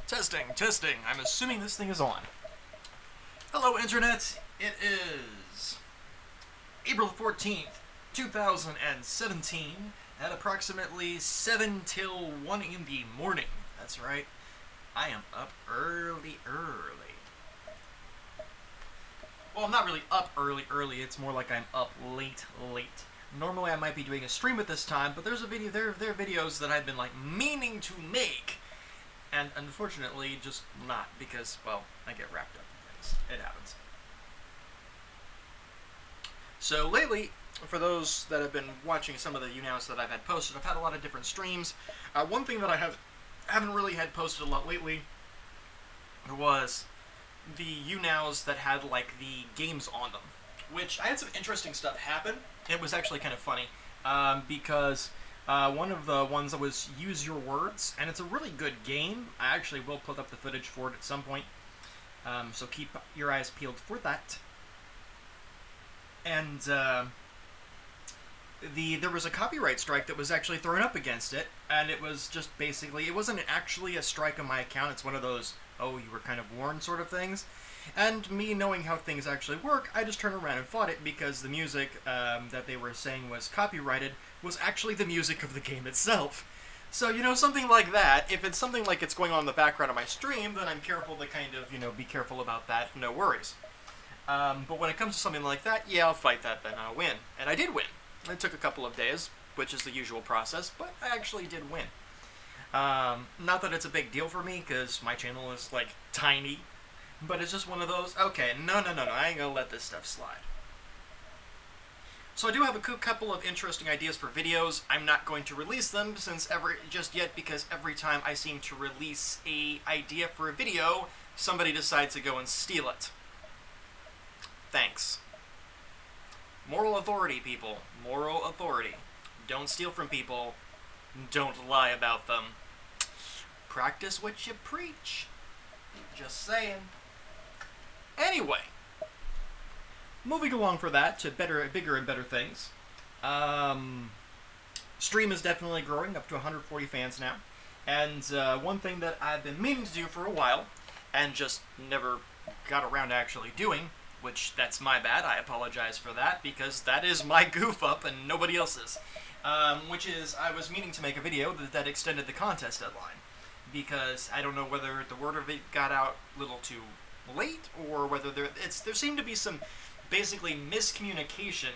Testing, testing. I'm assuming this thing is on. Hello, Internet. It is April 14th, 2017, at approximately 7 till 1 in the morning. That's right. I am up early. Well, I'm not really up early. It's more like I'm up late. Normally I might be doing a stream at this time, but there's a video. There are videos that I've been meaning to make, and unfortunately just not, because, well, I get wrapped up in things. It happens. So lately, for those that have been watching some of the YouNows that I've had posted, I've had a lot of different streams. One thing that I haven't really had posted a lot lately was the YouNows that had the games on them, which I had some interesting stuff happen. It was actually kind of funny because one of the ones that was Use Your Words, and it's a really good game. I actually will put up the footage for it at some point, so keep your eyes peeled for that. And there was a copyright strike that was actually thrown up against it, and it was just basically, it wasn't actually a strike on my account. It's one of those, oh, you were kind of warned sort of things. And me knowing how things actually work, I just turned around and fought it, because the music that they were saying was copyrighted was actually the music of the game itself. So, something like that, if it's something like it's going on in the background of my stream, then I'm careful to kind of, be careful about that, no worries. But when it comes to something like that, yeah, I'll fight that, then I'll win. And I did win. It took a couple of days, which is the usual process, but I actually did win. Not that it's a big deal for me, because my channel is, tiny. But it's just one of those, okay, no, I ain't gonna let this stuff slide. So I do have a couple of interesting ideas for videos. I'm not going to release them just yet, because every time I seem to release a idea for a video, somebody decides to go and steal it. Thanks. Moral authority, people. Moral authority. Don't steal from people. Don't lie about them. Practice what you preach. Just saying. Anyway, moving along for that to bigger and better things. Stream is definitely growing, up to 140 fans now. And one thing that I've been meaning to do for a while, and just never got around to actually doing, which that's my bad, I apologize for that, because that is my goof up and nobody else's. Which is, I was meaning to make a video that extended the contest deadline, because I don't know whether the word of it got out a little too late, or whether there seemed to be some basically miscommunication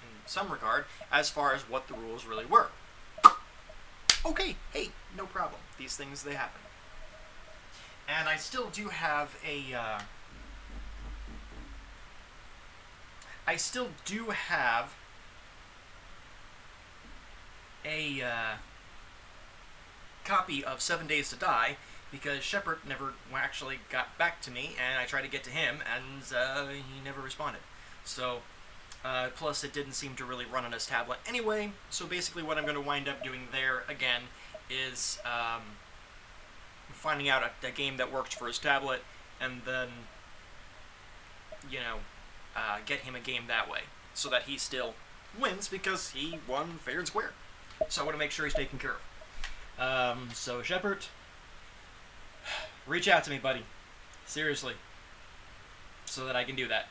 in some regard as far as what the rules really were. Okay, hey, no problem. These things, they happen. And I still do have a copy of 7 Days to Die, because Shepard never actually got back to me, and I tried to get to him, and he never responded. So, plus it didn't seem to really run on his tablet anyway, so basically what I'm going to wind up doing there, again, is finding out a game that works for his tablet, and then, get him a game that way, so that he still wins, because he won fair and square. So I want to make sure he's taken care of. So Shepard, reach out to me, buddy. Seriously. So that I can do that.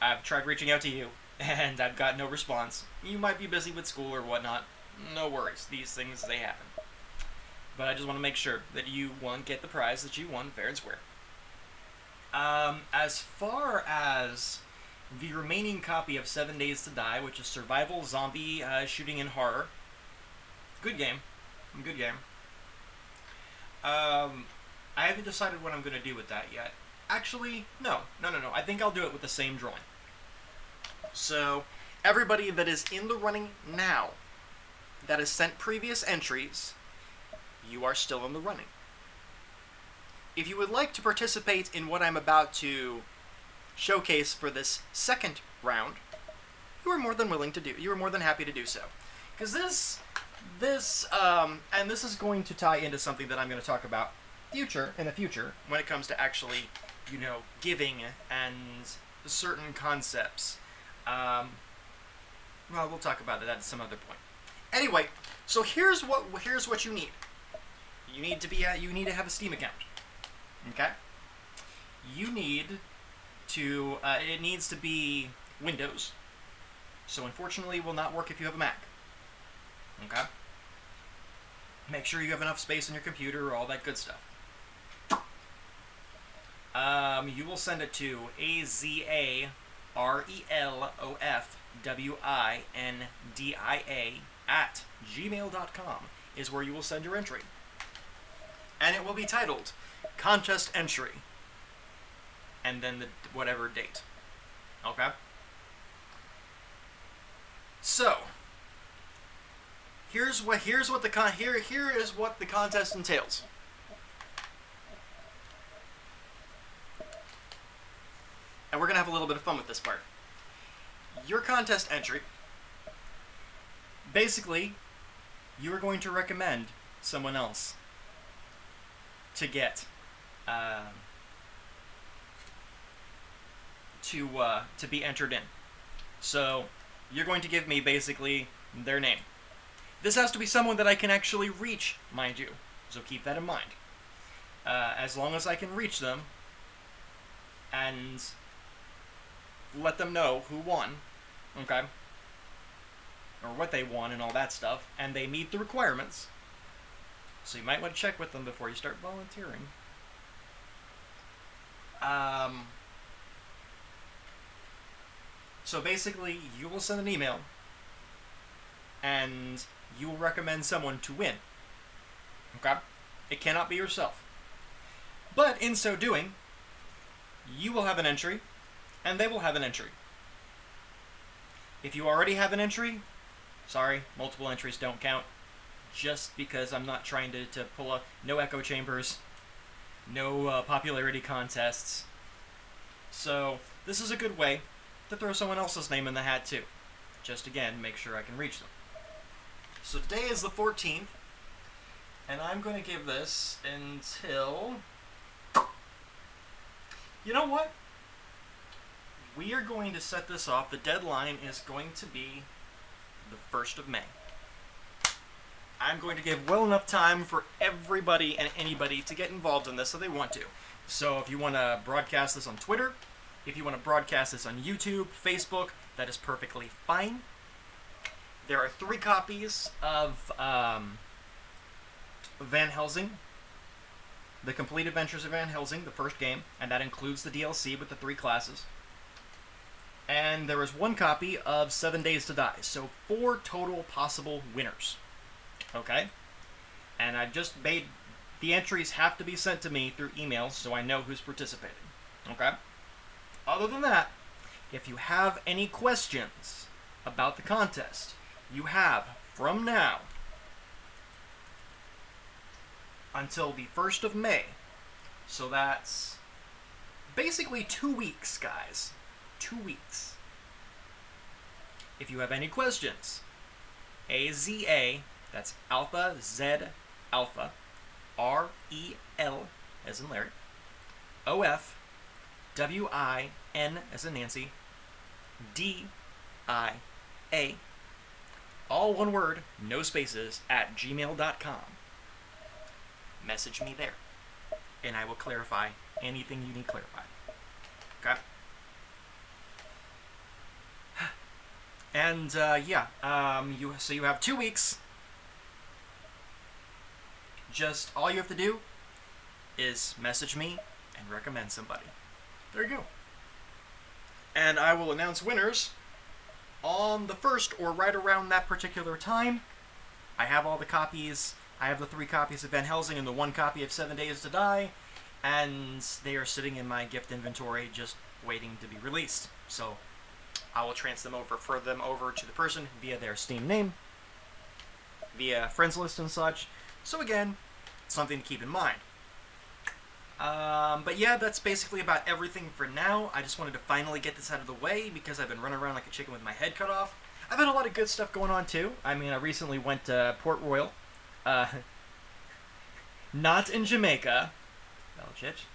I've tried reaching out to you, and I've got no response. You might be busy with school or whatnot. No worries. These things, they happen. But I just want to make sure that you get the prize that you won fair and square. As far as the remaining copy of 7 Days to Die, which is survival, zombie, shooting, and horror. Good game. Good game. I haven't decided what I'm going to do with that yet. Actually, no. I think I'll do it with the same drawing. So, everybody that is in the running now, that has sent previous entries, you are still in the running. If you would like to participate in what I'm about to showcase for this second round, you are more than willing to do. You are more than happy to do so. Because this is going to tie into something that I'm going to talk about in the future, when it comes to actually, giving and certain concepts. Well, we'll talk about that at some other point. Anyway, so here's what you need. You need to have a Steam account. Okay? You need to, it needs to be Windows. So unfortunately it will not work if you have a Mac. Okay? Make sure you have enough space on your computer, all that good stuff. You will send it to azarelofwindia@gmail.com is where you will send your entry. And it will be titled Contest Entry. And then the whatever date. Okay? So, here is what the contest entails. And we're going to have a little bit of fun with this part. Your contest entry, basically, you are going to recommend someone else to get to be entered in. So you're going to give me basically their name. This has to be someone that I can actually reach, mind you. So keep that in mind. As long as I can reach them and let them know who won, okay, or what they won and all that stuff, and they meet the requirements. So you might want to check with them before you start volunteering. So basically, you will send an email, and you will recommend someone to win. Okay? It cannot be yourself. But in so doing, you will have an entry, and they will have an entry. If you already have an entry, sorry, multiple entries don't count. Just because I'm not trying to pull no echo chambers, no popularity contests. So this is a good way to throw someone else's name in the hat too. Just again, make sure I can reach them. So today is the 14th, and I'm going to give this until... You know what? We are going to set this off. The deadline is going to be the 1st of May. I'm going to give well enough time for everybody and anybody to get involved in this if they want to. So if you want to broadcast this on Twitter, if you want to broadcast this on YouTube, Facebook, that is perfectly fine. There are 3 copies of Van Helsing, The Complete Adventures of Van Helsing, the first game, and that includes the DLC with the 3 classes. And there is 1 copy of 7 Days to Die, so 4 total possible winners. Okay? And I've just made... The entries have to be sent to me through email so I know who's participating. Okay? Other than that, if you have any questions about the contest, you have, from now until the 1st of May. So that's basically 2 weeks, guys. 2 weeks. If you have any questions, AZA, that's Alpha Z Alpha, REL as in Larry, OF, WIN as in Nancy, DIA, all one word, no spaces, at gmail.com. Message me there, and I will clarify anything you need clarified. Okay? And, so you have 2 weeks. Just, all you have to do is message me and recommend somebody. There you go. And I will announce winners on the 1st or right around that particular time. I have all the copies. I have the 3 copies of Van Helsing and the 1 copy of 7 Days to Die, and they are sitting in my gift inventory just waiting to be released. So I will transfer them over to the person via their Steam name, via friends list and such. So again, something to keep in mind. But yeah, that's basically about everything for now. I just wanted to finally get this out of the way because I've been running around like a chicken with my head cut off. I've had a lot of good stuff going on too. I mean, I recently went to Port Royal. Not in Jamaica. Belchich.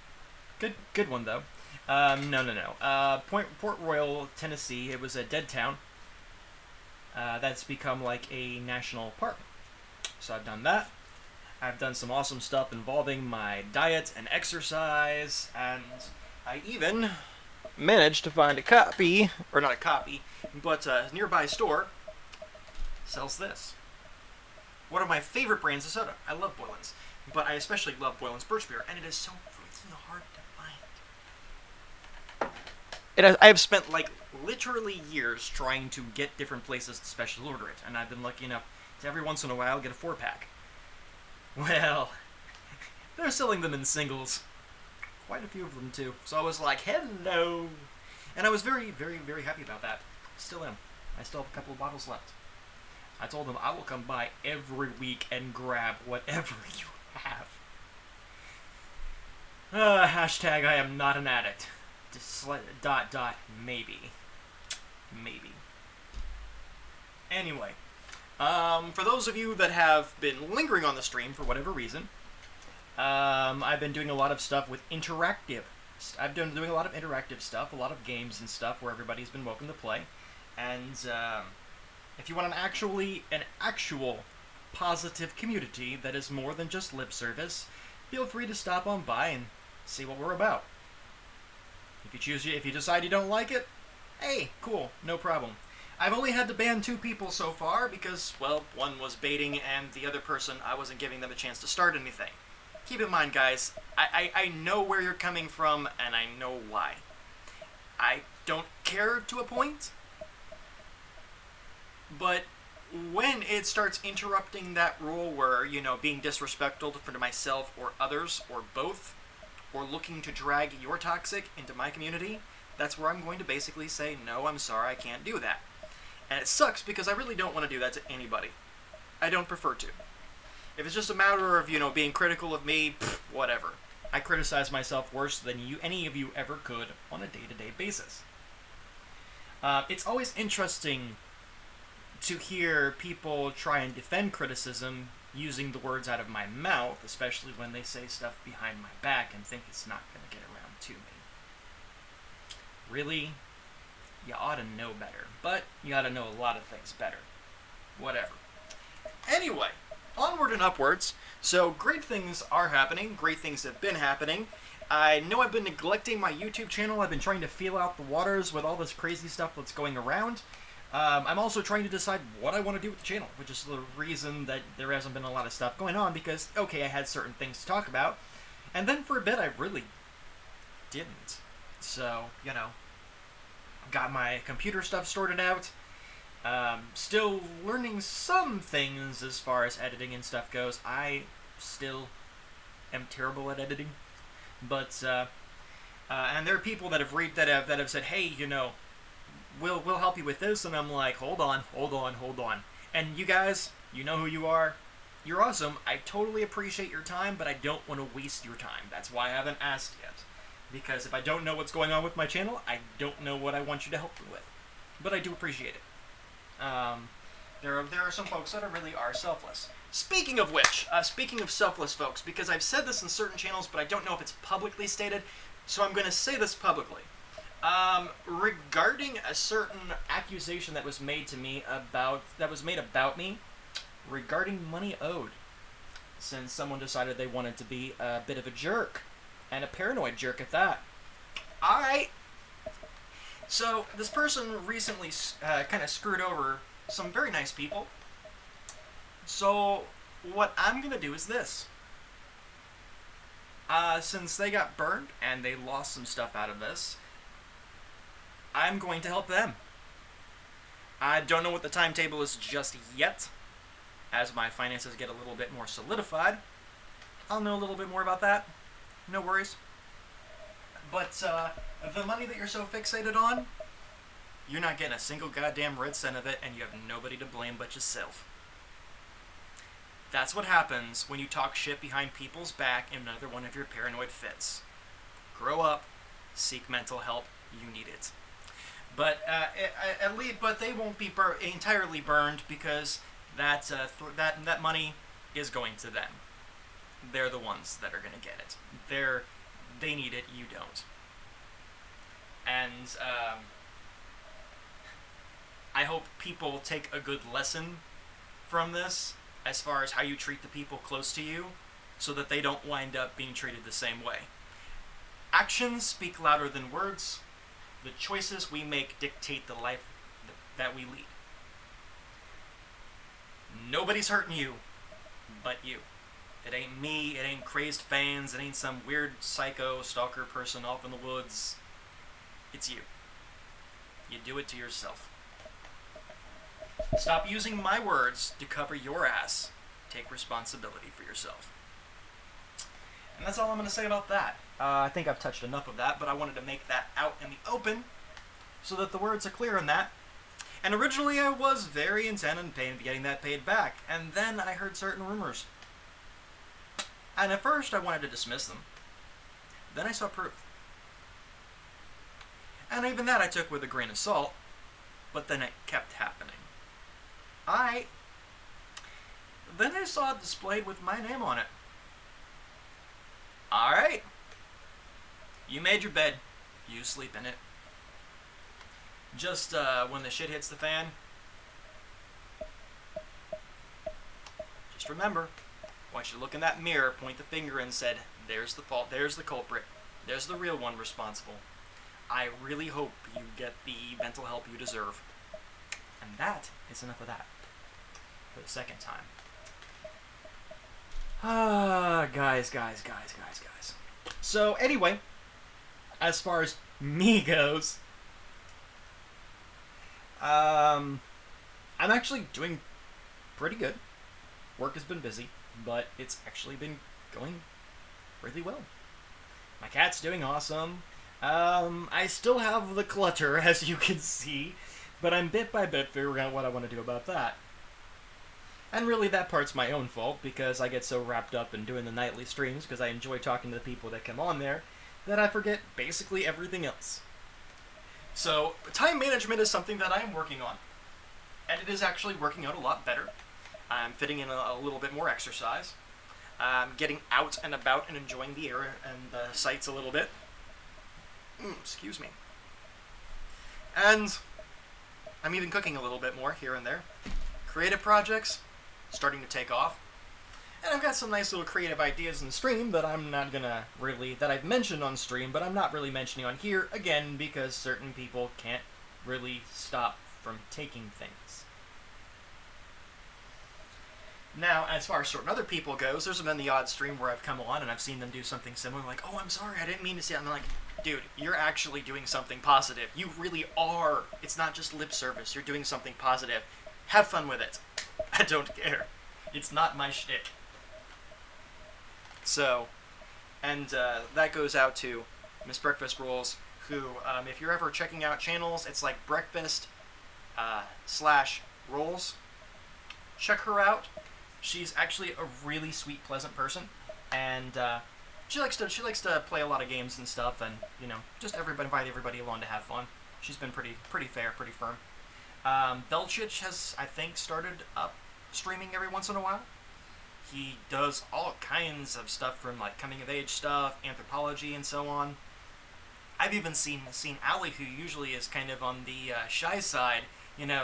Good one though. No. Port Royal, Tennessee. It was a dead town. That's become like a national park. So I've done that. I've done some awesome stuff involving my diet and exercise, and I even managed to find a copy, or not a copy, but a nearby store sells this. One of my favorite brands of soda. I love Boylan's, but I especially love Boylan's Birch Beer, and it is so freaking hard to find. I have spent like literally years trying to get different places to special order it, and I've been lucky enough to every once in a while get a 4-pack. Well, they're selling them in singles. Quite a few of them too. So I was like, hello! And I was very, very, very happy about that. Still am. I still have a couple of bottles left. I told them I will come by every week and grab whatever you have. Hashtag I am not an addict. Maybe. Maybe. Anyway. For those of you that have been lingering on the stream for whatever reason, I've been doing a lot of stuff with interactive. I've been doing a lot of interactive stuff, a lot of games and stuff where everybody's been welcome to play. And if you want an actual positive community that is more than just lip service, feel free to stop on by and see what we're about. If you decide you don't like it, hey, cool, no problem. I've only had to ban 2 people so far because, well, one was baiting and the other person, I wasn't giving them a chance to start anything. Keep in mind, guys, I know where you're coming from and I know why. I don't care to a point, but when it starts interrupting that rule where, being disrespectful to myself or others or both, or looking to drag your toxic into my community, that's where I'm going to basically say, no, I'm sorry, I can't do that. And it sucks because I really don't want to do that to anybody. I don't prefer to. If it's just a matter of, being critical of me, whatever. I criticize myself worse than any of you ever could on a day-to-day basis. It's always interesting to hear people try and defend criticism using the words out of my mouth, especially when they say stuff behind my back and think it's not going to get around to me. Really? You ought to know better. But you ought to know a lot of things better. Whatever. Anyway, onward and upwards. So great things are happening. Great things have been happening. I know I've been neglecting my YouTube channel. I've been trying to feel out the waters with all this crazy stuff that's going around. I'm also trying to decide what I want to do with the channel, which is the reason that there hasn't been a lot of stuff going on, because, okay, I had certain things to talk about, and then for a bit I really didn't. So, got my computer stuff sorted out. Still learning some things as far as editing and stuff goes. I still am terrible at editing, but and there are people that have said, hey, we'll help you with this, and I'm like, hold on. And you guys, you know who you are. You're awesome. I totally appreciate your time, but I don't want to waste your time. That's why I haven't asked yet. Because if I don't know what's going on with my channel, I don't know what I want you to help me with. But I do appreciate it. There are some folks that really are selfless. Speaking of which, speaking of selfless folks, because I've said this in certain channels, but I don't know if it's publicly stated, so I'm going to say this publicly. Regarding a certain accusation that was made about me, regarding money owed, since someone decided they wanted to be a bit of a jerk. And a paranoid jerk at that. Alright. So, this person recently kind of screwed over some very nice people. So, what I'm going to do is this. Since they got burned and they lost some stuff out of this, I'm going to help them. I don't know what the timetable is just yet. As my finances get a little bit more solidified, I'll know a little bit more about that. No worries. But the money that you're so fixated on, you're not getting a single goddamn red cent of it, and you have nobody to blame but yourself. That's what happens when you talk shit behind people's back in another one of your paranoid fits. Grow up, seek mental help, you need it. But at least, but they won't be entirely burned, because that money is going to them. They're the ones that are going to get it. They need it, you don't. And I hope people take a good lesson from this. as far as how you treat the people close to you so that they don't wind up being treated the same way. Actions speak louder than words. The choices we make dictate the life that we lead. Nobody's hurting you but you. It ain't me, it ain't crazed fans, it ain't some weird psycho stalker person off in the woods. It's you. You do it to yourself. Stop using my words to cover your ass. Take responsibility for yourself. And that's all I'm going to say about that. I think I've touched enough of that, but I wanted to make that out in the open so that the words are clear on that. And originally I was very intent on getting that paid back, and then I heard certain rumors. And at first I wanted to dismiss them. Then I saw proof. And even that I took with a grain of salt, but then it kept happening. Then I saw it displayed with my name on it. Alright. You made your bed. You sleep in it. Just when the shit hits the fan, just remember, I want you to look in that mirror, point the finger and said, there's the fault, there's the culprit, there's the real one responsible. I really hope you get the mental help you deserve. And that is enough of that. For the second time. Guys. So anyway, as far as me goes, I'm actually doing pretty good. Work has been busy, but it's actually been going really well. My cat's doing awesome. I still have the clutter, as you can see, but I'm bit by bit figuring out what I want to do about that. And really, that part's my own fault, because I get so wrapped up in doing the nightly streams, because I enjoy talking to the people that come on there, that I forget basically everything else. So, time management is something that I am working on, and it is actually working out a lot better. I'm fitting in a little bit more exercise. I'm getting out and about and enjoying the air and the sights a little bit. Excuse me. And I'm even cooking a little bit more here and there. Creative projects starting to take off. And I've got some nice little creative ideas in stream that I'm not gonna really, that I've mentioned on stream, but I'm not really mentioning on here, again, because certain people can't really stop from taking things. Now, as far as certain other people goes, there's been the odd stream where I've come on and I've seen them do something similar, like, oh, I'm sorry, I didn't mean to say that. I'm like, dude, you're actually doing something positive. You really are. It's not just lip service. You're doing something positive. Have fun with it. I don't care. It's not my shtick. So, and that goes out to Miss Breakfast Rolls, who, if you're ever checking out channels, it's like breakfast / rolls. Check her out. She's actually a really sweet, pleasant person, and she likes to play a lot of games and stuff, and just invite everybody along to have fun. She's been pretty fair, pretty firm. Velchich has, I think, started up streaming every once in a while. He does all kinds of stuff, from like coming of age stuff, anthropology, and so on. I've even seen Allie, who usually is kind of on the shy side.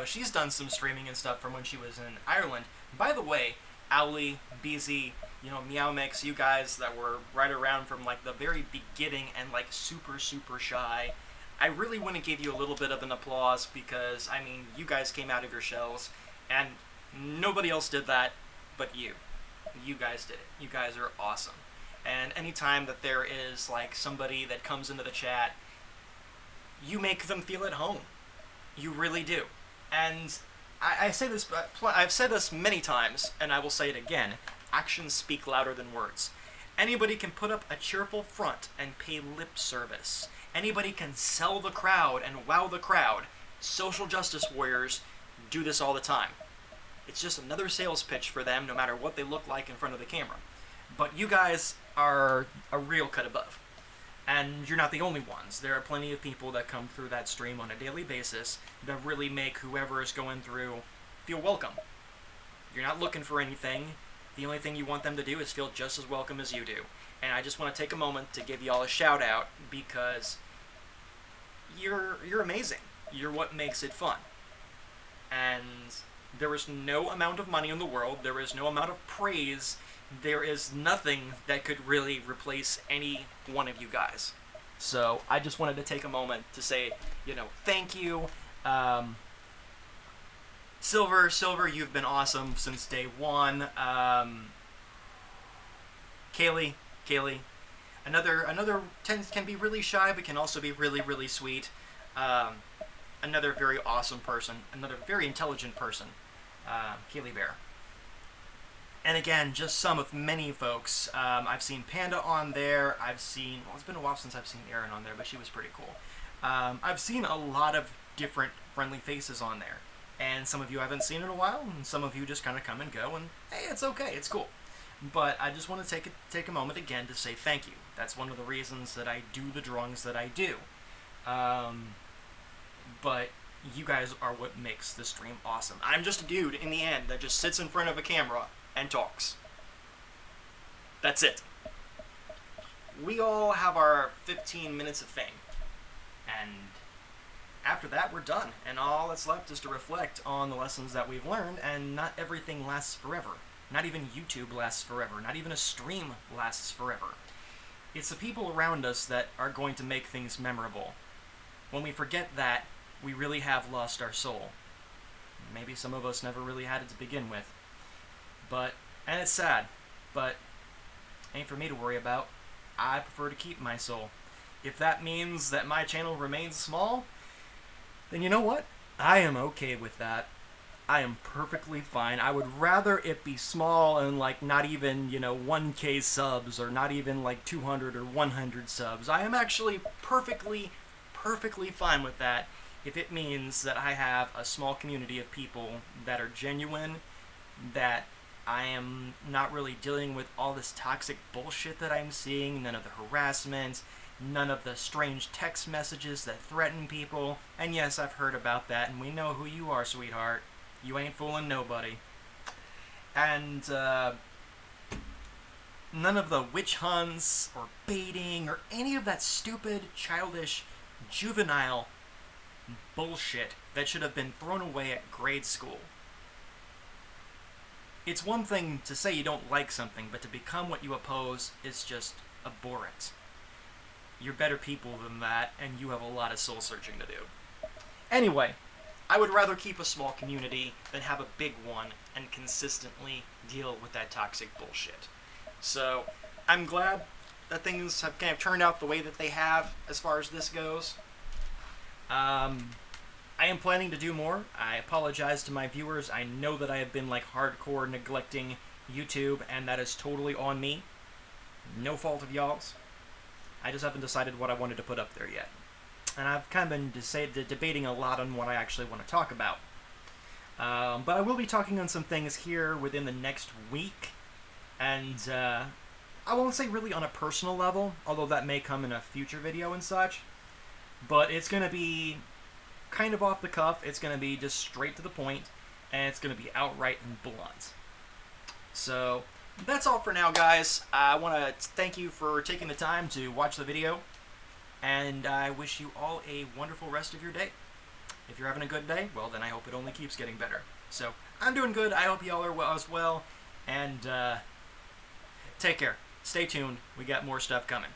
She's done some streaming and stuff from when she was in Ireland. By the way, Owly, BZ, Meow Mix, you guys that were right around from like the very beginning and like super, super shy, I really want to give you a little bit of an applause, because, I mean, you guys came out of your shells, and nobody else did that but you. You guys did it. You guys are awesome. And anytime that there is like somebody that comes into the chat, you make them feel at home. You really do. And I say this, I've said this many times, and I will say it again. Actions speak louder than words. Anybody can put up a cheerful front and pay lip service. Anybody can sell the crowd and wow the crowd. Social justice warriors do this all the time. It's just another sales pitch for them, no matter what they look like in front of the camera. But you guys are a real cut above. And you're not the only ones. There are plenty of people that come through that stream on a daily basis that really make whoever is going through feel welcome. You're not looking for anything. The only thing you want them to do is feel just as welcome as you do. And I just want to take a moment to give y'all a shout out, because you're amazing. You're what makes it fun. And There is no amount of money in the world, there is no amount of praise, there is nothing that could really replace any one of you guys. So I just wanted to take a moment to say, thank you. Silver, you've been awesome since day one. Kaylee, another can be really shy, but can also be really, really sweet. Another very awesome person, another very intelligent person, Kaylee Bear. And again, just some of many folks. I've seen Panda on there. It's been a while since I've seen Erin on there, but she was pretty cool. I've seen a lot of different friendly faces on there. And some of you I haven't seen in a while, and some of you just kind of come and go, and hey, it's okay, it's cool. But I just want to take a moment again to say thank you. That's one of the reasons that I do the drawings that I do. But you guys are what makes the stream awesome. I'm just a dude in the end that just sits in front of a camera and talks. That's it. We all have our 15 minutes of fame. And after that, we're done. And all that's left is to reflect on the lessons that we've learned, and not everything lasts forever. Not even YouTube lasts forever. Not even a stream lasts forever. It's the people around us that are going to make things memorable. When we forget that, we really have lost our soul. Maybe some of us never really had it to begin with. And it's sad, but ain't for me to worry about. I prefer to keep my soul. If that means that my channel remains small, then you know what? I am okay with that. I am perfectly fine. I would rather it be small and not even, 1K subs, or not even 200 or 100 subs. I am actually perfectly fine with that if it means that I have a small community of people that are genuine, that I am not really dealing with all this toxic bullshit that I'm seeing, none of the harassment, none of the strange text messages that threaten people. And yes, I've heard about that, and we know who you are, sweetheart. You ain't fooling nobody. And none of the witch hunts or baiting or any of that stupid, childish, juvenile bullshit that should have been thrown away at grade school. It's one thing to say you don't like something, but to become what you oppose is just abhorrent. You're better people than that, and you have a lot of soul searching to do. Anyway, I would rather keep a small community than have a big one and consistently deal with that toxic bullshit. So, I'm glad that things have kind of turned out the way that they have as far as this goes. I am planning to do more. I apologize to my viewers. I know that I have been hardcore neglecting YouTube, and that is totally on me. No fault of y'all's. I just haven't decided what I wanted to put up there yet. And I've kind of been debating a lot on what I actually want to talk about. But I will be talking on some things here within the next week. And I won't say really on a personal level, although that may come in a future video and such. But it's going to be kind of off the cuff. It's going to be just straight to the point, and it's going to be outright and blunt. So that's all for now, guys. I want to thank you for taking the time to watch the video, and I wish you all a wonderful rest of your day. If you're having a good day, well, then I hope it only keeps getting better. So I'm doing good. I hope y'all are well as well, and take care. Stay tuned. We got more stuff coming.